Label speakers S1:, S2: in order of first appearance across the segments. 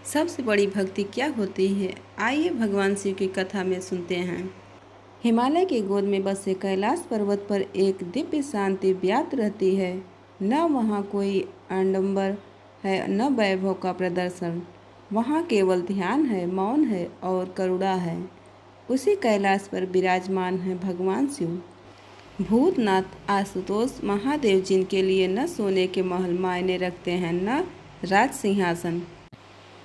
S1: सबसे बड़ी भक्ति क्या होती है? आइए भगवान शिव की कथा में सुनते हैं। हिमालय की गोद में बसे कैलाश पर्वत पर एक दिव्य शांति व्याप्त रहती है। न वहाँ कोई आडंबर है, न वैभव का प्रदर्शन। वहाँ केवल ध्यान है, मौन है और करुणा है। उसी कैलाश पर विराजमान है भगवान शिव। भूतनाथ आशुतोष महादेव, जिनके लिए न सोने के महल मायने रखते हैं, न राज सिंहासन।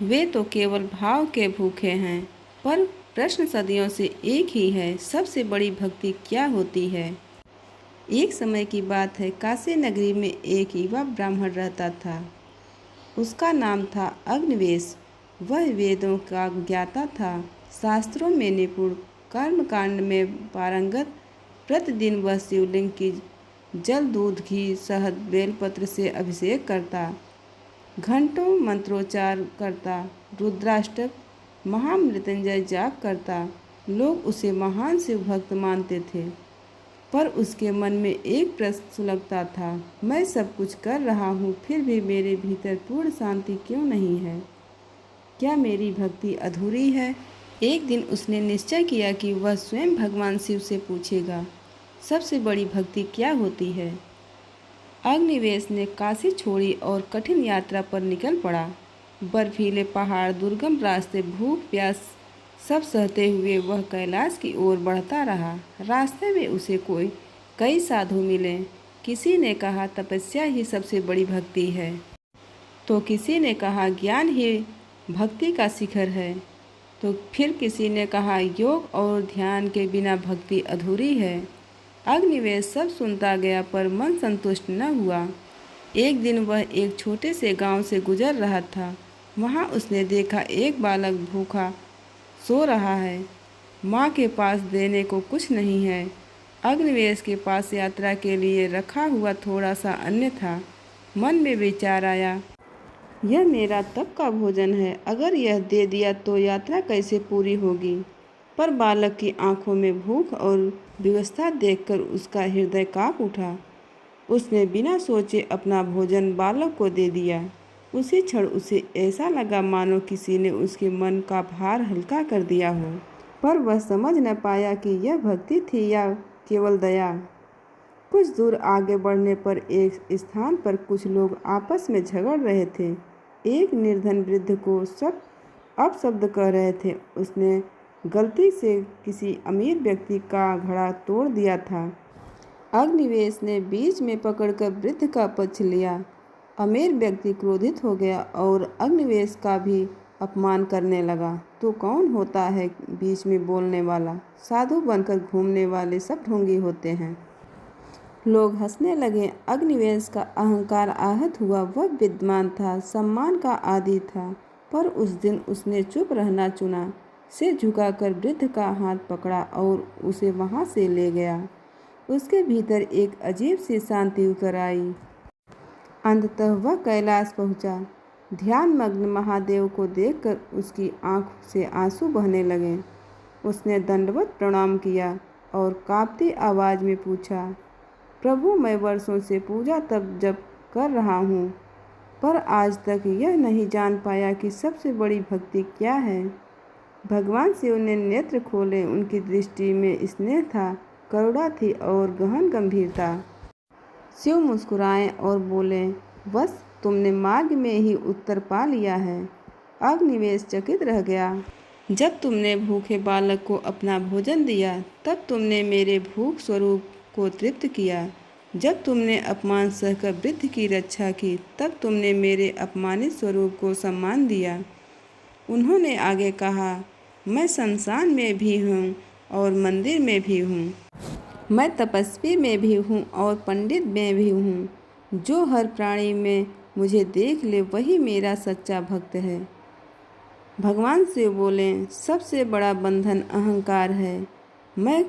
S1: वे तो केवल भाव के भूखे हैं। पर प्रश्न सदियों से एक ही है, सबसे बड़ी भक्ति क्या होती है? एक समय की बात है, काशी नगरी में एक युवा ब्राह्मण रहता था। उसका नाम था अग्निवेश। वह वेदों का ज्ञाता था, शास्त्रों में निपुण, कर्मकांड में पारंगत। प्रतिदिन वह शिवलिंग की जल, दूध, घी, शहद, बेलपत्र से अभिषेक करता, घंटों मंत्रोच्चार करता, रुद्राष्टक, महामृत्युंजय जाप करता। लोग उसे महान शिव भक्त मानते थे। पर उसके मन में एक प्रश्न सुलगता था, मैं सब कुछ कर रहा हूँ, फिर भी मेरे भीतर पूर्ण शांति क्यों नहीं है? क्या मेरी भक्ति अधूरी है? एक दिन उसने निश्चय किया कि वह स्वयं भगवान शिव से पूछेगा, सबसे बड़ी भक्ति क्या होती है? अग्निवेश ने काशी छोड़ी और कठिन यात्रा पर निकल पड़ा। बर्फीले पहाड़, दुर्गम रास्ते, भूख प्यास सब सहते हुए वह कैलाश की ओर बढ़ता रहा। रास्ते में उसे कई साधु मिले। किसी ने कहा तपस्या ही सबसे बड़ी भक्ति है, तो किसी ने कहा ज्ञान ही भक्ति का शिखर है, तो फिर किसी ने कहा योग और ध्यान के बिना भक्ति अधूरी है। अग्निवेश सब सुनता गया, पर मन संतुष्ट न हुआ। एक दिन वह एक छोटे से गांव से गुजर रहा था। वहां उसने देखा एक बालक भूखा सो रहा है। माँ के पास देने को कुछ नहीं है। अग्निवेश के पास यात्रा के लिए रखा हुआ थोड़ा सा अन्न था। मन में विचार आया, यह मेरा तब का भोजन है, अगर यह दे दिया तो यात्रा कैसे पूरी होगी? पर बालक की आंखों में भूख और विवशता देखकर उसका हृदय कांप उठा। उसने बिना सोचे अपना भोजन बालक को दे दिया। उसी क्षण उसे ऐसा लगा मानो किसी ने उसके मन का भार हल्का कर दिया हो। पर वह समझ न पाया कि यह भक्ति थी या केवल दया। कुछ दूर आगे बढ़ने पर एक स्थान पर कुछ लोग आपस में झगड़ रहे थे। एक निर्धन वृद्ध को सब अपशब्द कह रहे थे। उसने गलती से किसी अमीर व्यक्ति का घड़ा तोड़ दिया था। अग्निवेश ने बीच में पकड़कर वृद्ध का पक्ष लिया। अमीर व्यक्ति क्रोधित हो गया और अग्निवेश का भी अपमान करने लगा। तो कौन होता है बीच में बोलने वाला? साधु बनकर घूमने वाले सब ढोंगी होते हैं। लोग हंसने लगे। अग्निवेश का अहंकार आहत हुआ। वह विद्वान था, सम्मान का आदी था, पर उस दिन उसने चुप रहना चुना। सिर झुकाकर वृद्ध का हाथ पकड़ा और उसे वहां से ले गया। उसके भीतर एक अजीब सी शांति उतर आई। अंततः वह कैलाश पहुंचा। ध्यानमग्न महादेव को देखकर उसकी आंख से आंसू बहने लगे। उसने दंडवत प्रणाम किया और कांपती आवाज में पूछा, प्रभु, मैं वर्षों से पूजा तप जप कर रहा हूँ, पर आज तक यह नहीं जान पाया कि सबसे बड़ी भक्ति क्या है। भगवान शिव ने नेत्र खोले। उनकी दृष्टि में स्नेह था, करुणा थी और गहन गंभीरता। शिव मुस्कुराए और बोले, बस तुमने मार्ग में ही उत्तर पा लिया है। अग्निवेश चकित रह गया। जब तुमने भूखे बालक को अपना भोजन दिया, तब तुमने मेरे भूख स्वरूप को तृप्त किया। जब तुमने अपमान सहकर वृद्ध की रक्षा की, तब तुमने मेरे अपमानित स्वरूप को सम्मान दिया। उन्होंने आगे कहा, मैं शमशान में भी हूँ और मंदिर में भी हूँ। मैं तपस्वी में भी हूँ और पंडित में भी हूँ। जो हर प्राणी में मुझे देख ले, वही मेरा सच्चा भक्त है। भगवान शिव बोले, सबसे बड़ा बंधन अहंकार है। मैं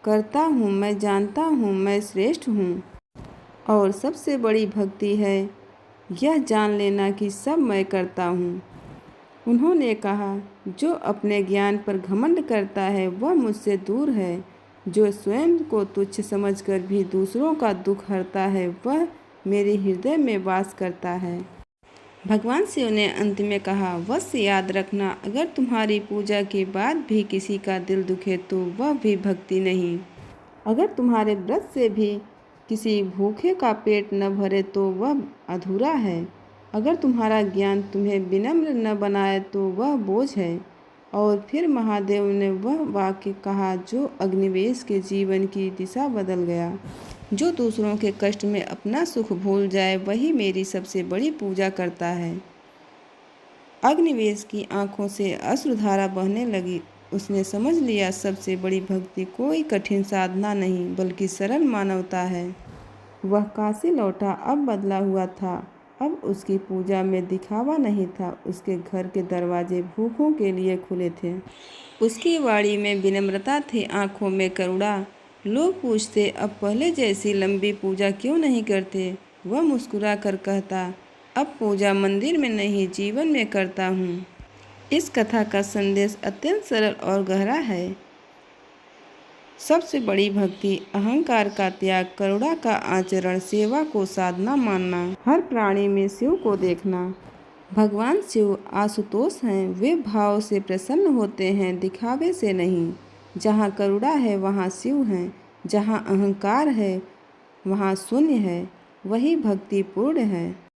S1: करता हूँ, मैं जानता हूँ, मैं श्रेष्ठ हूँ। और सबसे बड़ी भक्ति है यह जान लेना कि सब मैं करता हूँ। उन्होंने कहा, जो अपने ज्ञान पर घमंड करता है वह मुझसे दूर है। जो स्वयं को तुच्छ समझकर भी दूसरों का दुख हरता है, वह मेरे हृदय में वास करता है। भगवान शिव ने अंत में कहा, बस याद रखना, अगर तुम्हारी पूजा के बाद भी किसी का दिल दुखे तो वह भी भक्ति नहीं। अगर तुम्हारे व्रत से भी किसी भूखे का पेट न भरे तो वह अधूरा है। अगर तुम्हारा ज्ञान तुम्हें विनम्र न बनाए तो वह बोझ है। और फिर महादेव ने वह वाक्य कहा जो अग्निवेश के जीवन की दिशा बदल गया। जो दूसरों के कष्ट में अपना सुख भूल जाए वही मेरी सबसे बड़ी पूजा करता है। अग्निवेश की आंखों से अश्रुधारा बहने लगी। उसने समझ लिया सबसे बड़ी भक्ति कोई कठिन साधना नहीं बल्कि सरल मानवता है। वह काशी लौटा, अब बदला हुआ था। अब उसकी पूजा में दिखावा नहीं था, उसके घर के दरवाजे भूखों के लिए खुले थे। उसकी वाणी में विनम्रता थी, आंखों में करुणा। लोग पूछते, अब पहले जैसी लंबी पूजा क्यों नहीं करते? वह मुस्कुरा कर कहता, अब पूजा मंदिर में नहीं जीवन में करता हूँ। इस कथा का संदेश अत्यंत सरल और गहरा है। सबसे बड़ी भक्ति अहंकार का त्याग, करुणा का आचरण, सेवा को साधना मानना, हर प्राणी में शिव को देखना। भगवान शिव आशुतोष हैं, वे भाव से प्रसन्न होते हैं, दिखावे से नहीं। जहाँ करुणा है वहाँ शिव हैं, जहाँ अहंकार है वहाँ शून्य है। वही भक्ति पूर्ण है।